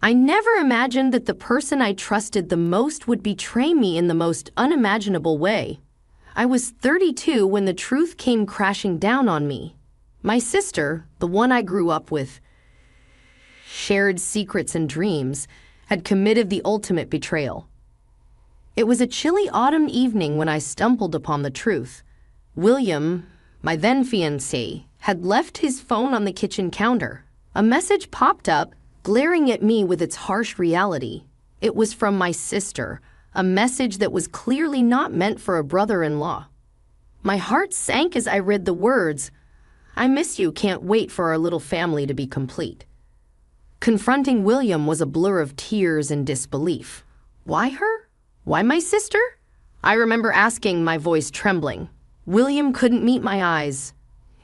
I never imagined that the person I trusted the most would betray me in the most unimaginable way. I was 32 when the truth came crashing down on me. My sister, the one I grew up with, shared secrets and dreams, had committed the ultimate betrayal. It was a chilly autumn evening when I stumbled upon the truth. William, my then fiancé, had left his phone on the kitchen counter. A message popped up, glaring at me with its harsh reality. It was from my sister, a message that was clearly not meant for a brother-in-law. My heart sank as I read the words, "I miss you, can't wait for our little family to be complete." Confronting William was a blur of tears and disbelief. Why her? Why my sister? I remember asking, my voice trembling. William couldn't meet my eyes.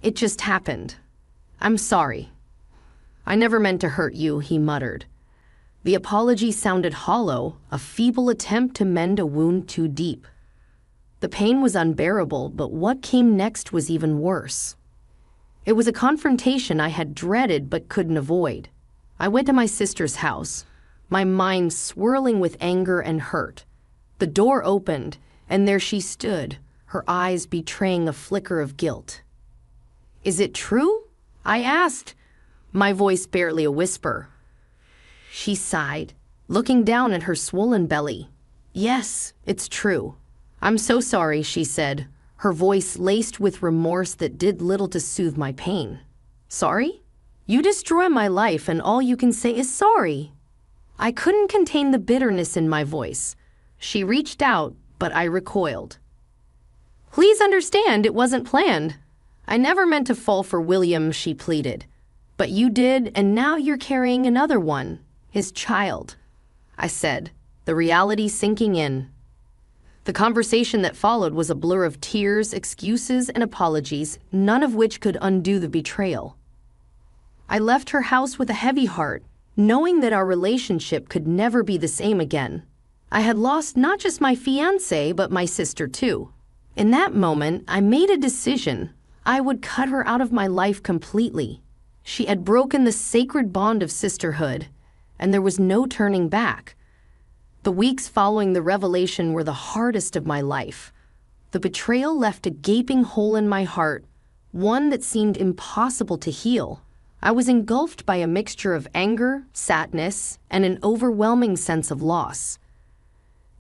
"It just happened. I'm sorry. I never meant to hurt you," he muttered. The apology sounded hollow, a feeble attempt to mend a wound too deep. The pain was unbearable, but what came next was even worse. It was a confrontation I had dreaded but couldn't avoid. I went to my sister's house, my mind swirling with anger and hurt. The door opened, and there she stood, her eyes betraying a flicker of guilt. "Is it true?" I asked, my voice barely a whisper. She sighed, looking down at her swollen belly. "Yes, it's true. I'm so sorry," she said, her voice laced with remorse that did little to soothe my pain. "Sorry? You destroy my life and all you can say is sorry." I couldn't contain the bitterness in my voice. She reached out, but I recoiled. "Please understand, it wasn't planned. I never meant to fall for William," she pleaded. "But you did, and now you're carrying another one, his child," I said, the reality sinking in. The conversation that followed was a blur of tears, excuses, and apologies, none of which could undo the betrayal. I left her house with a heavy heart, knowing that our relationship could never be the same again. I had lost not just my fiancé, but my sister too. In that moment, I made a decision. I would cut her out of my life completely. She had broken the sacred bond of sisterhood, and there was no turning back. The weeks following the revelation were the hardest of my life. The betrayal left a gaping hole in my heart, one that seemed impossible to heal. I was engulfed by a mixture of anger, sadness, and an overwhelming sense of loss.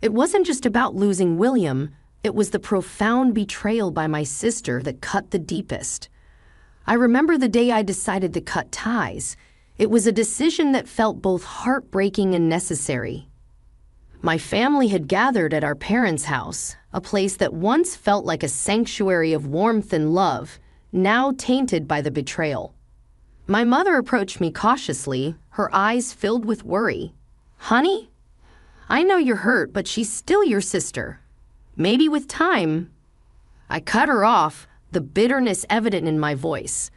It wasn't just about losing William, it was the profound betrayal by my sister that cut the deepest. I remember the day I decided to cut ties. It was a decision that felt both heartbreaking and necessary. My family had gathered at our parents' house, a place that once felt like a sanctuary of warmth and love, now tainted by the betrayal. My mother approached me cautiously, her eyes filled with worry. "Honey, I know you're hurt, but she's still your sister. Maybe with time." I cut her off, the bitterness evident in my voice.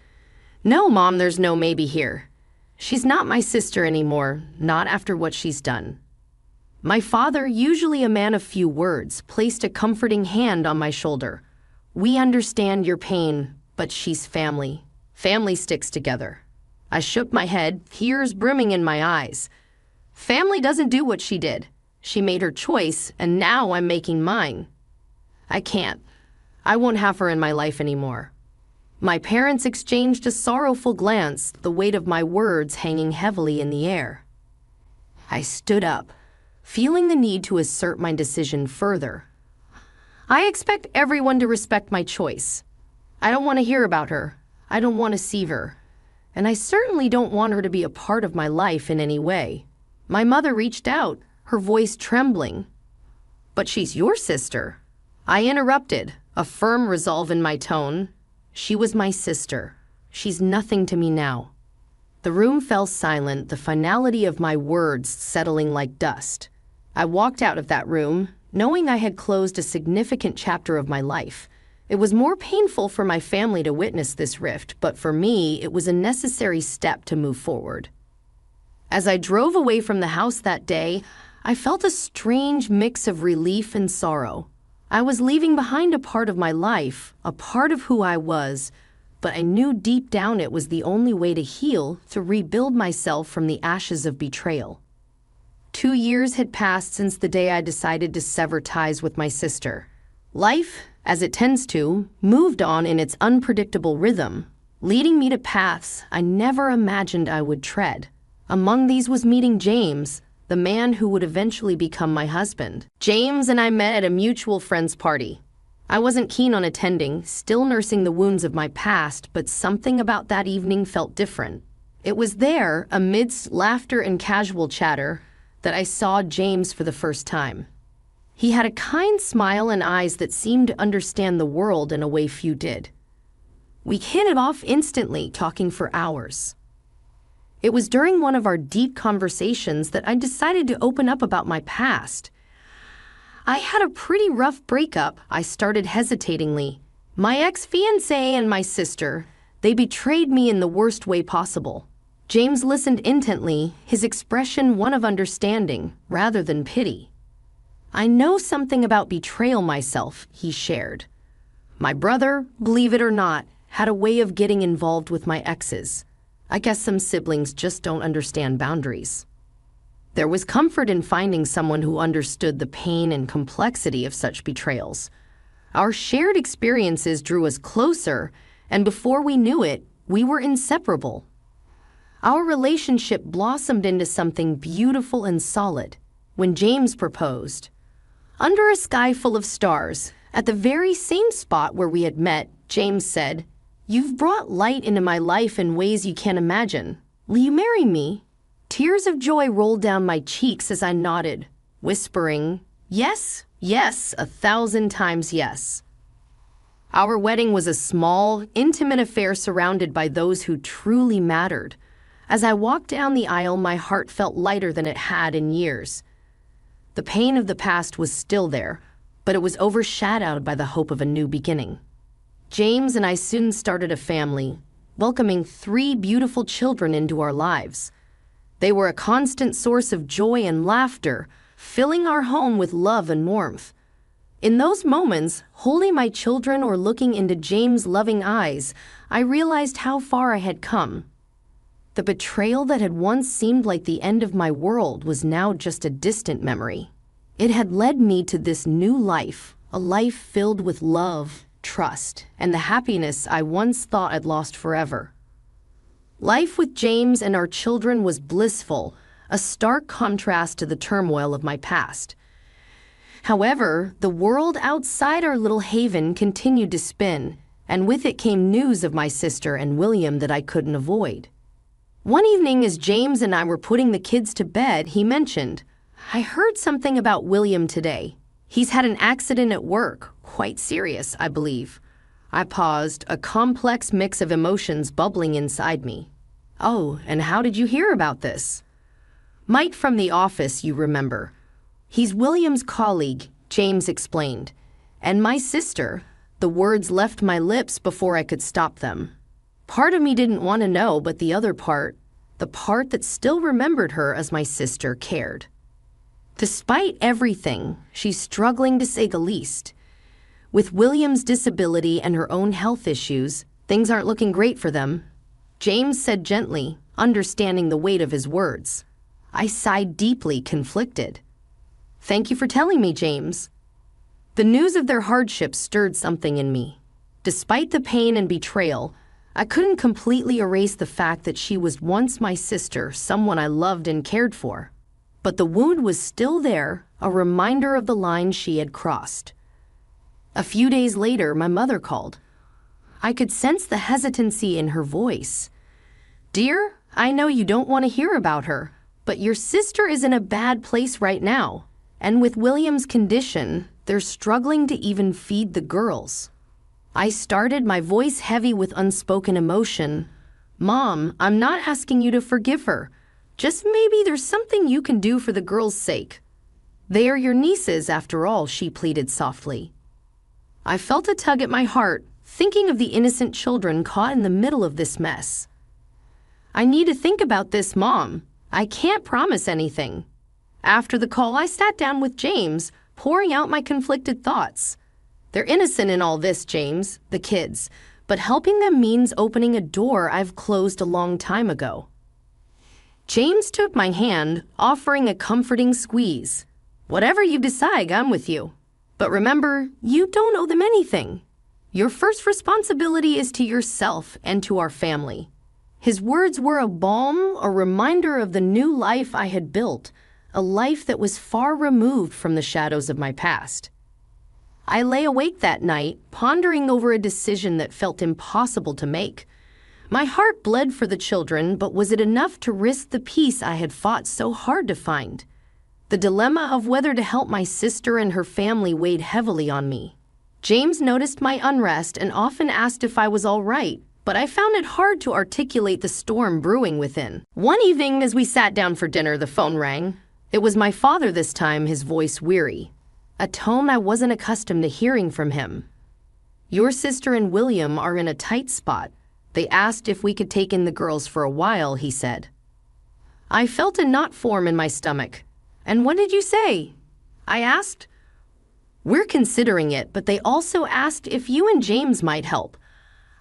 "No, Mom, there's no maybe here. She's not my sister anymore, not after what she's done." My father, usually a man of few words, placed a comforting hand on my shoulder. "We understand your pain, but she's family. Family sticks together." I shook my head, tears brimming in my eyes. Family doesn't do what she did. She made her choice, and now I'm making mine. I can't. I won't have her in my life anymore. My parents exchanged a sorrowful glance, the weight of my words hanging heavily in the air. I stood up, feeling the need to assert my decision further. "I expect everyone to respect my choice. I don't want to hear about her. I don't want to see her. And I certainly don't want her to be a part of my life in any way." My mother reached out, her voice trembling. "But she's your sister." I interrupted, a firm resolve in my tone. "She was my sister. She's nothing to me now." The room fell silent, the finality of my words settling like dust. I walked out of that room, knowing I had closed a significant chapter of my life. It was more painful for my family to witness this rift, but for me, it was a necessary step to move forward. As I drove away from the house that day, I felt a strange mix of relief and sorrow. I was leaving behind a part of my life, a part of who I was, but I knew deep down it was the only way to heal, to rebuild myself from the ashes of betrayal. 2 years had passed since the day I decided to sever ties with my sister. Life, as it tends to, moved on in its unpredictable rhythm, leading me to paths I never imagined I would tread. Among these was meeting James, the man who would eventually become my husband. James and I met at a mutual friend's party. I wasn't keen on attending, still nursing the wounds of my past, but something about that evening felt different. It was there, amidst laughter and casual chatter, that I saw James for the first time. He had a kind smile and eyes that seemed to understand the world in a way few did. We hit it off instantly, talking for hours. It was during one of our deep conversations that I decided to open up about my past. I had a pretty rough breakup, I started hesitatingly. My ex-fiancé and my sister, they betrayed me in the worst way possible. James listened intently, his expression one of understanding rather than pity. I know something about betrayal myself, he shared. My brother, believe it or not, had a way of getting involved with my exes. I guess some siblings just don't understand boundaries. There was comfort in finding someone who understood the pain and complexity of such betrayals. Our shared experiences drew us closer, and before we knew it, we were inseparable. Our relationship blossomed into something beautiful and solid when James proposed. Under a sky full of stars, at the very same spot where we had met, James said, "You've brought light into my life in ways you can't imagine. Will you marry me?" Tears of joy rolled down my cheeks as I nodded, whispering, "Yes, yes, 1,000 times yes." Our wedding was a small, intimate affair surrounded by those who truly mattered. As I walked down the aisle, my heart felt lighter than it had in years. The pain of the past was still there, but it was overshadowed by the hope of a new beginning. James and I soon started a family, welcoming 3 beautiful children into our lives. They were a constant source of joy and laughter, filling our home with love and warmth. In those moments, holding my children or looking into James' loving eyes, I realized how far I had come. The betrayal that had once seemed like the end of my world was now just a distant memory. It had led me to this new life, a life filled with love, trust, and the happiness I once thought I'd lost forever. Life with James and our children was blissful, a stark contrast to the turmoil of my past. However, the world outside our little haven continued to spin, and with it came news of my sister and William that I couldn't avoid. One evening, as James and I were putting the kids to bed, he mentioned, "I heard something about William today. He's had an accident at work, quite serious, I believe." I paused, a complex mix of emotions bubbling inside me. "Oh, and how did you hear about this?" "Mike from the office, you remember. He's William's colleague," James explained. "And my sister." The words left my lips before I could stop them. Part of me didn't want to know, but the other part, the part that still remembered her as my sister, cared. Despite everything, she's struggling to say the least. With William's disability and her own health issues, things aren't looking great for them, James said gently, understanding the weight of his words. I sighed deeply, conflicted. "Thank you for telling me, James." The news of their hardship stirred something in me. Despite the pain and betrayal, I couldn't completely erase the fact that she was once my sister, someone I loved and cared for. But the wound was still there, a reminder of the line she had crossed. A few days later, my mother called. I could sense the hesitancy in her voice. "Dear, I know you don't want to hear about her, but your sister is in a bad place right now. And with William's condition, they're struggling to even feed the girls." I started, my voice heavy with unspoken emotion. "Mom, I'm not asking you to forgive her. Just maybe there's something you can do for the girls' sake. They are your nieces, after all," she pleaded softly. I felt a tug at my heart, thinking of the innocent children caught in the middle of this mess. "I need to think about this, Mom. I can't promise anything." After the call, I sat down with James, pouring out my conflicted thoughts. "They're innocent in all this, James, the kids, but helping them means opening a door I've closed a long time ago." James took my hand, offering a comforting squeeze. Whatever you decide, I'm with you. But remember, you don't owe them anything. Your first responsibility is to yourself and to our family. His words were a balm, a reminder of the new life I had built, a life that was far removed from the shadows of my past. I lay awake that night, pondering over a decision that felt impossible to make. My heart bled for the children, but was it enough to risk the peace I had fought so hard to find? The dilemma of whether to help my sister and her family weighed heavily on me. James noticed my unrest and often asked if I was all right, but I found it hard to articulate the storm brewing within. One evening, as we sat down for dinner, the phone rang. It was my father this time, his voice weary, a tone I wasn't accustomed to hearing from him. Your sister and William are in a tight spot. They asked if we could take in the girls for a while, he said. I felt a knot form in my stomach. And what did you say? I asked. We're considering it, but they also asked if you and James might help.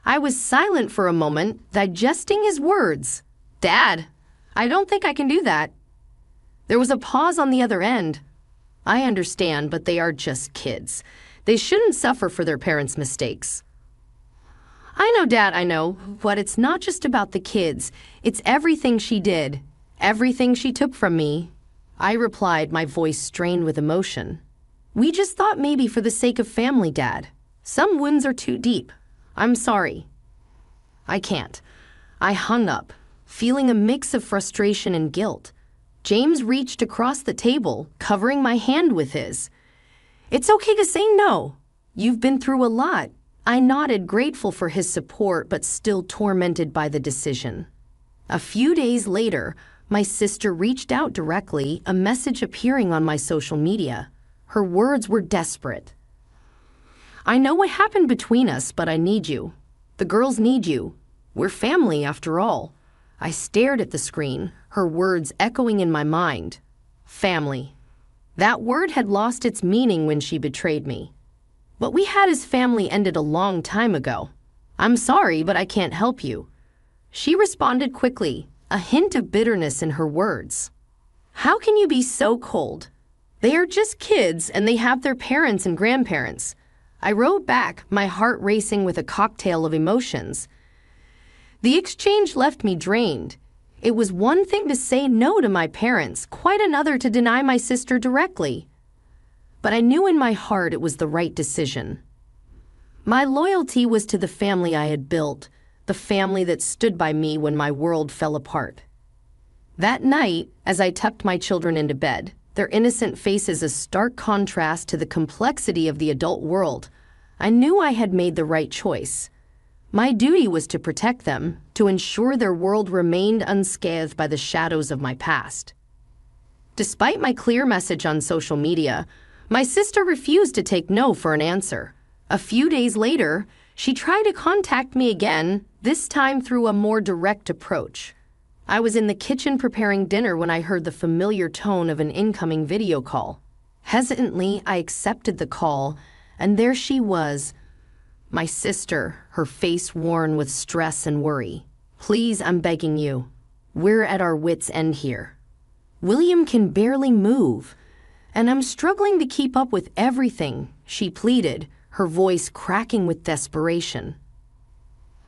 I was silent for a moment, digesting his words. Dad, I don't think I can do that. There was a pause on the other end. I understand, but they are just kids. They shouldn't suffer for their parents' mistakes. I know, Dad, I know, but it's not just about the kids. It's everything she did, everything she took from me. I replied, my voice strained with emotion. We just thought maybe for the sake of family, Dad. Some wounds are too deep. I'm sorry. I can't. I hung up, feeling a mix of frustration and guilt. James reached across the table, covering my hand with his. It's okay to say no. You've been through a lot. I nodded, grateful for his support, but still tormented by the decision. A few days later, my sister reached out directly, a message appearing on my social media. Her words were desperate. I know what happened between us, but I need you. The girls need you. We're family, after all. I stared at the screen, her words echoing in my mind. Family. That word had lost its meaning when she betrayed me. What we had as family ended a long time ago. I'm sorry, but I can't help you. She responded quickly, a hint of bitterness in her words. How can you be so cold? They are just kids and they have their parents and grandparents. I wrote back, my heart racing with a cocktail of emotions. The exchange left me drained. It was one thing to say no to my parents, quite another to deny my sister directly. But I knew in my heart it was the right decision. My loyalty was to the family I had built, the family that stood by me when my world fell apart. That night, as I tucked my children into bed, their innocent faces a stark contrast to the complexity of the adult world, I knew I had made the right choice. My duty was to protect them, to ensure their world remained unscathed by the shadows of my past. Despite my clear message on social media, my sister refused to take no for an answer. A few days later, she tried to contact me again, this time through a more direct approach. I was in the kitchen preparing dinner when I heard the familiar tone of an incoming video call. Hesitantly, I accepted the call, and there she was, my sister, her face worn with stress and worry. Please, I'm begging you. We're at our wits' end here. William can barely move, and I'm struggling to keep up with everything, she pleaded, her voice cracking with desperation.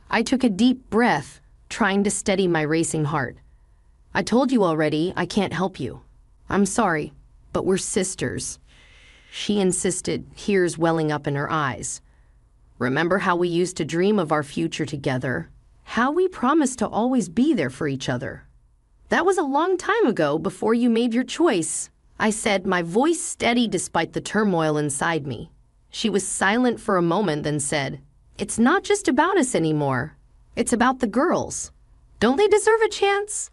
I took a deep breath, trying to steady my racing heart. I told you already, I can't help you. I'm sorry, but we're sisters. She insisted, tears welling up in her eyes. Remember how we used to dream of our future together? How we promised to always be there for each other? That was a long time ago, before you made your choice, I said, my voice steady despite the turmoil inside me. She was silent for a moment, then said, It's not just about us anymore. It's about the girls. Don't they deserve a chance?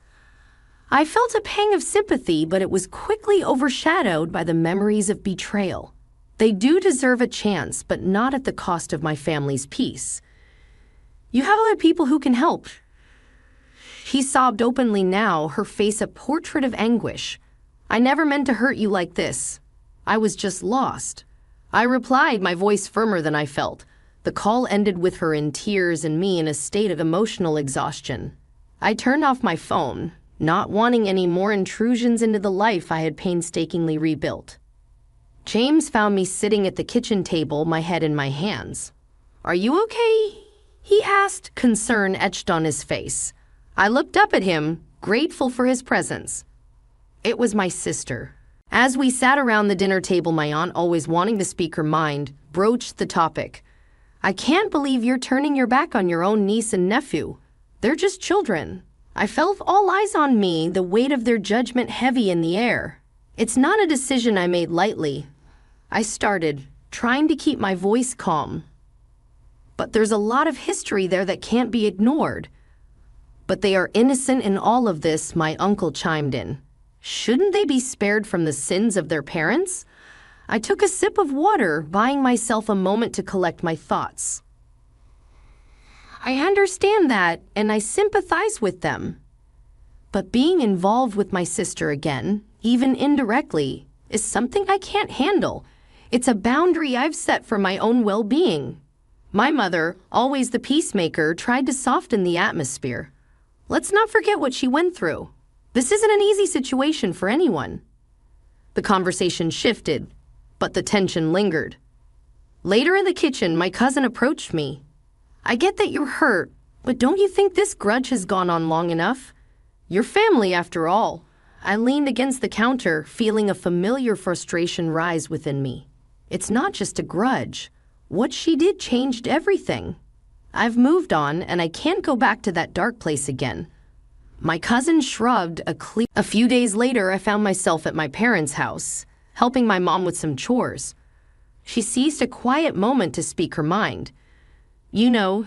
I felt a pang of sympathy, but it was quickly overshadowed by the memories of betrayal. They do deserve a chance, but not at the cost of my family's peace. You have other people who can help. She sobbed openly now, her face a portrait of anguish. I never meant to hurt you like this. I was just lost. I replied, my voice firmer than I felt. The call ended with her in tears and me in a state of emotional exhaustion. I turned off my phone, not wanting any more intrusions into the life I had painstakingly rebuilt. James found me sitting at the kitchen table, my head in my hands. "Are you okay?" he asked, concern etched on his face. I looked up at him, grateful for his presence. It was my sister. As we sat around the dinner table, my aunt, always wanting to speak her mind, broached the topic. "I can't believe you're turning your back on your own niece and nephew. They're just children." I felt all eyes on me, the weight of their judgment heavy in the air. "It's not a decision I made lightly," I started, trying to keep my voice calm. "But there's a lot of history there that can't be ignored." "But they are innocent in all of this," my uncle chimed in. "Shouldn't they be spared from the sins of their parents?" I took a sip of water, buying myself a moment to collect my thoughts. "I understand that, and I sympathize with them. But being involved with my sister again, even indirectly, is something I can't handle. It's a boundary I've set for my own well-being." My mother, always the peacemaker, tried to soften the atmosphere. "Let's not forget what she went through. This isn't an easy situation for anyone." The conversation shifted, but the tension lingered. Later in the kitchen, my cousin approached me. "I get that you're hurt, but don't you think this grudge has gone on long enough? Your family, after all." I leaned against the counter, feeling a familiar frustration rise within me. It's not just a grudge. What she did changed everything. I've moved on, and I can't go back to that dark place again. My cousin shrugged A few days later, I found myself at my parents' house, helping my mom with some chores. She seized a quiet moment to speak her mind. "You know,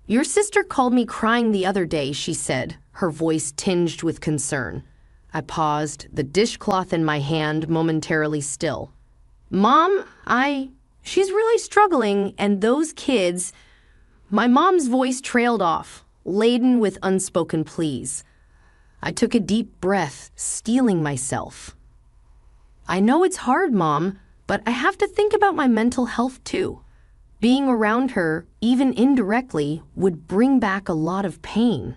your sister called me crying the other day," she said, her voice tinged with concern. I paused, the dishcloth in my hand momentarily still. "Mom, she's really struggling, and those kids..." My mom's voice trailed off, laden with unspoken pleas. I took a deep breath, steeling myself. "I know it's hard, Mom, but I have to think about my mental health too. Being around her, even indirectly, would bring back a lot of pain."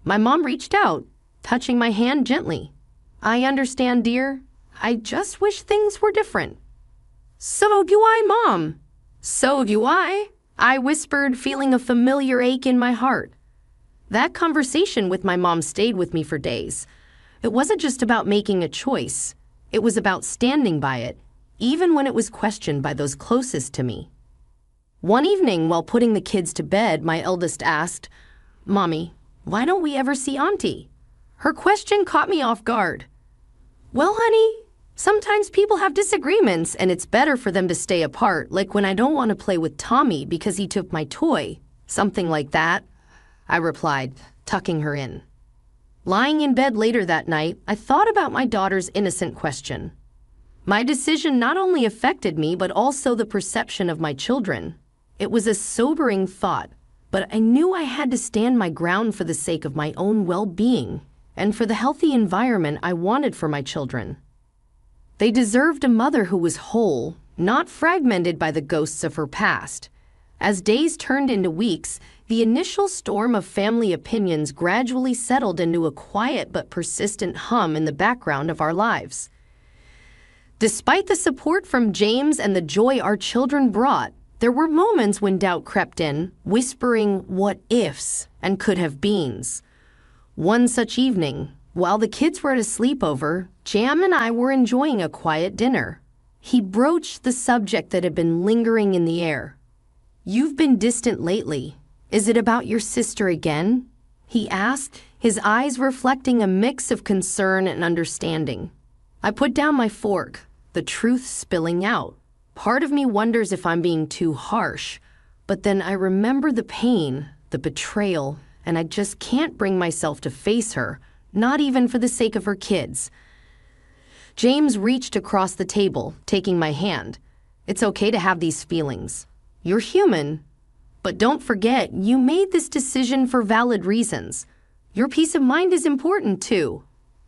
My mom reached out, touching my hand gently. "I understand, dear. I just wish things were different." "So do I, Mom. So do I whispered, feeling a familiar ache in my heart. That conversation with my mom stayed with me for days. It wasn't just about making a choice. It was about standing by it, even when it was questioned by those closest to me. One evening, while putting the kids to bed, my eldest asked, "Mommy, why don't we ever see Auntie?" Her question caught me off guard. "Well, honey, sometimes people have disagreements, and it's better for them to stay apart, like when I don't want to play with Tommy because he took my toy. Something like that," I replied, tucking her in. Lying in bed later that night, I thought about my daughter's innocent question. My decision not only affected me, but also the perception of my children. It was a sobering thought, but I knew I had to stand my ground for the sake of my own well-being and for the healthy environment I wanted for my children. They deserved a mother who was whole, not fragmented by the ghosts of her past. As days turned into weeks, the initial storm of family opinions gradually settled into a quiet but persistent hum in the background of our lives. Despite the support from James and the joy our children brought, there were moments when doubt crept in, whispering what ifs and could have beens. One such evening, while the kids were at a sleepover, Jam and I were enjoying a quiet dinner. He broached the subject that had been lingering in the air. "You've been distant lately. Is it about your sister again?" he asked, his eyes reflecting a mix of concern and understanding. I put down my fork, the truth spilling out. Part of me wonders if I'm being too harsh, but then I remember the pain, the betrayal, and I just can't bring myself to face her, not even for the sake of her kids. James reached across the table, taking my hand. "It's okay to have these feelings. You're human. But don't forget, you made this decision for valid reasons. Your peace of mind is important, too."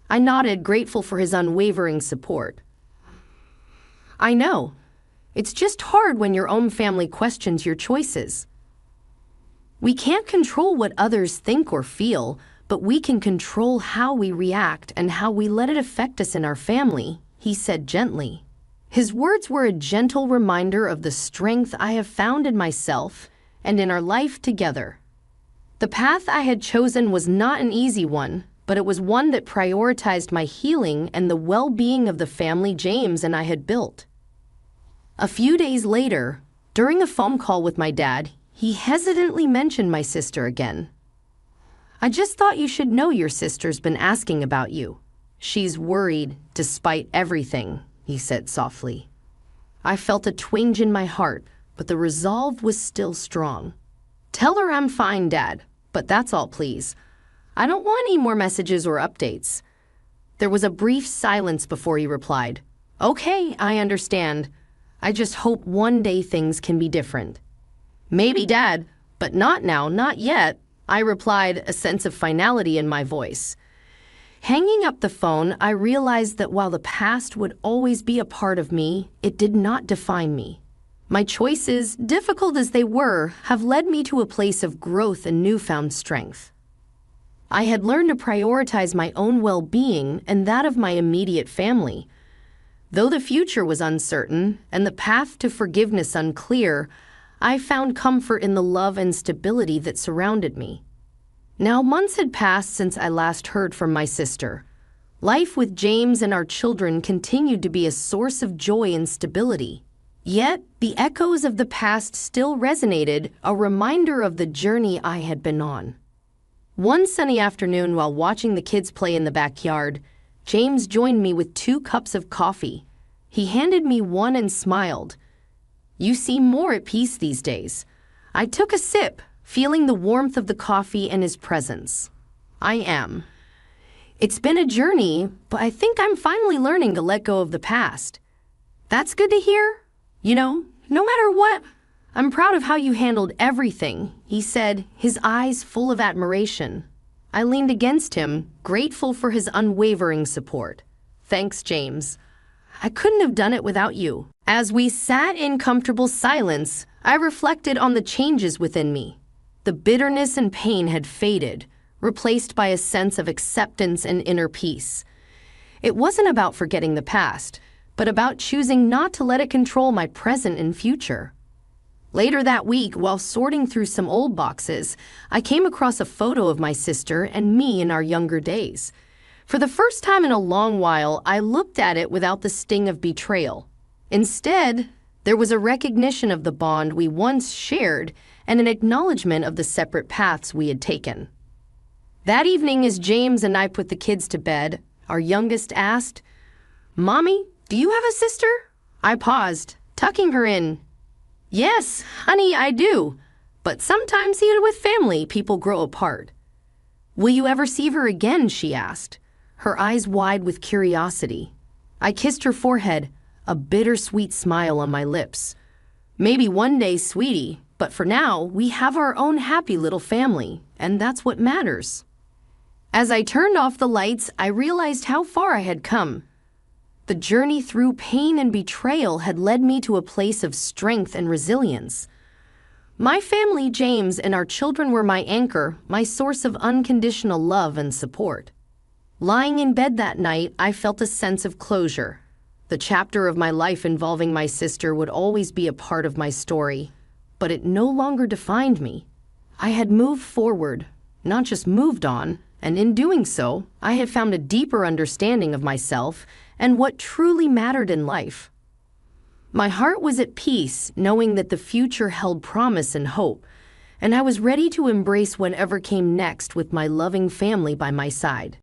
I nodded, grateful for his unwavering support. "I know. It's just hard when your own family questions your choices. We can't control what others think or feel, but we can control how we react and how we let it affect us in our family," he said gently. His words were a gentle reminder of the strength I have found in myself and in our life together. The path I had chosen was not an easy one, but it was one that prioritized my healing and the well-being of the family James and I had built. A few days later, during a phone call with my dad, he hesitantly mentioned my sister again. "I just thought you should know your sister's been asking about you. She's worried despite everything," he said softly. I felt a twinge in my heart, but the resolve was still strong. "Tell her I'm fine, Dad, but that's all, please. I don't want any more messages or updates." There was a brief silence before he replied, "Okay, I understand. I just hope one day things can be different." "Maybe, Dad, but not now, not yet," I replied, a sense of finality in my voice. Hanging up the phone, I realized that while the past would always be a part of me, it did not define me. My choices, difficult as they were, have led me to a place of growth and newfound strength. I had learned to prioritize my own well-being and that of my immediate family. Though the future was uncertain and the path to forgiveness unclear, I found comfort in the love and stability that surrounded me. Now, months had passed since I last heard from my sister. Life with James and our children continued to be a source of joy and stability. Yet, the echoes of the past still resonated, a reminder of the journey I had been on. One sunny afternoon, while watching the kids play in the backyard, James joined me with 2 cups of coffee. He handed me one and smiled. "You seem more at peace these days." I took a sip, feeling the warmth of the coffee and his presence. "I am. It's been a journey, but I think I'm finally learning to let go of the past." "That's good to hear. You know, no matter what, I'm proud of how you handled everything," he said, his eyes full of admiration. I leaned against him, grateful for his unwavering support. "Thanks, James. I couldn't have done it without you." As we sat in comfortable silence, I reflected on the changes within me. The bitterness and pain had faded, replaced by a sense of acceptance and inner peace. It wasn't about forgetting the past, but about choosing not to let it control my present and future. Later that week, while sorting through some old boxes, I came across a photo of my sister and me in our younger days. For the first time in a long while, I looked at it without the sting of betrayal. Instead, there was a recognition of the bond we once shared and an acknowledgement of the separate paths we had taken. That evening, as James and I put the kids to bed, our youngest asked, "Mommy, do you have a sister?" I paused, tucking her in. "Yes, honey, I do. But sometimes even with family, people grow apart." "Will you ever see her again?" she asked, her eyes wide with curiosity. I kissed her forehead, a bittersweet smile on my lips. "Maybe one day, sweetie, but for now, we have our own happy little family, and that's what matters." As I turned off the lights, I realized how far I had come. The journey through pain and betrayal had led me to a place of strength and resilience. My family, James, and our children were my anchor, my source of unconditional love and support. Lying in bed that night, I felt a sense of closure. The chapter of my life involving my sister would always be a part of my story, but it no longer defined me. I had moved forward, not just moved on, and in doing so, I had found a deeper understanding of myself and what truly mattered in life. My heart was at peace, knowing that the future held promise and hope, and I was ready to embrace whatever came next with my loving family by my side.